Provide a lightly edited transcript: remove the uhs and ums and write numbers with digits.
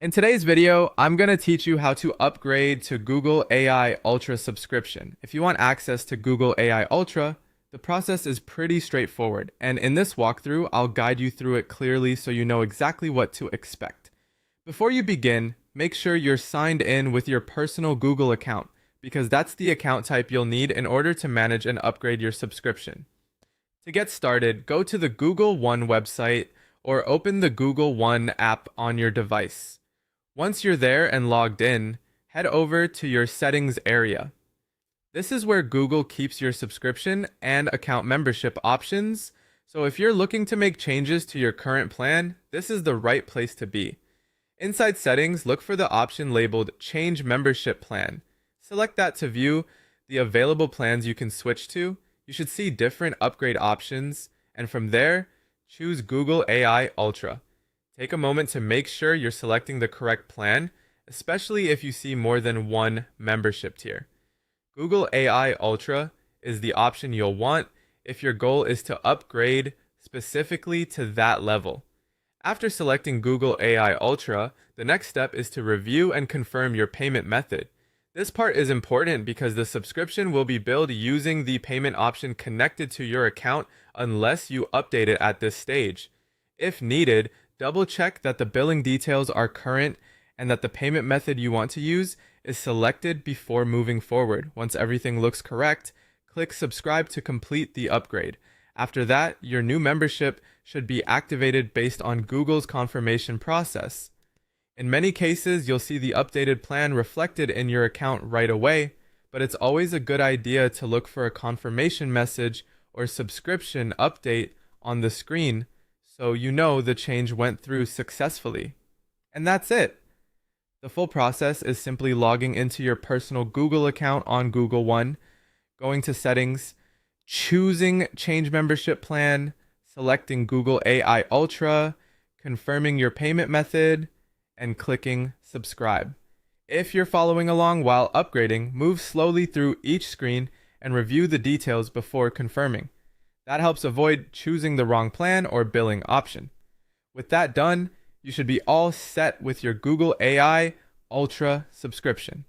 In today's video, I'm going to teach you how to upgrade to Google AI Ultra subscription. If you want access to Google AI Ultra, the process is pretty straightforward, and in this walkthrough, I'll guide you through it clearly so you know exactly what to expect. Before you begin, make sure you're signed in with your personal Google account, because that's the account type you'll need in order to manage and upgrade your subscription. To get started, go to the Google One website or open the Google One app on your device. Once you're there and logged in, head over to your settings area. This is where Google keeps your subscription and account membership options, so if you're looking to make changes to your current plan, this is the right place to be. Inside settings, look for the option labeled Change Membership Plan. Select that to view the available plans you can switch to. You should see different upgrade options, and from there, choose Google AI Ultra. Take a moment to make sure you're selecting the correct plan, especially if you see more than one membership tier. Google AI Ultra is the option you'll want if your goal is to upgrade specifically to that level. After selecting Google AI Ultra, the next step is to review and confirm your payment method. This part is important because the subscription will be billed using the payment option connected to your account unless you update it at this stage. If needed, double check that the billing details are current and that the payment method you want to use is selected before moving forward. Once everything looks correct, click subscribe to complete the upgrade. After that, your new membership should be activated based on Google's confirmation process. In many cases, you'll see the updated plan reflected in your account right away, but it's always a good idea to look for a confirmation message or subscription update on the screen so you know the change went through successfully. And that's it. The full process is simply logging into your personal Google account on Google One, going to settings, choosing change membership plan, selecting Google AI Ultra, confirming your payment method, and clicking subscribe. If you're following along while upgrading, move slowly through each screen and review the details before confirming. That helps avoid choosing the wrong plan or billing option. With that done, you should be all set with your Google AI Ultra subscription.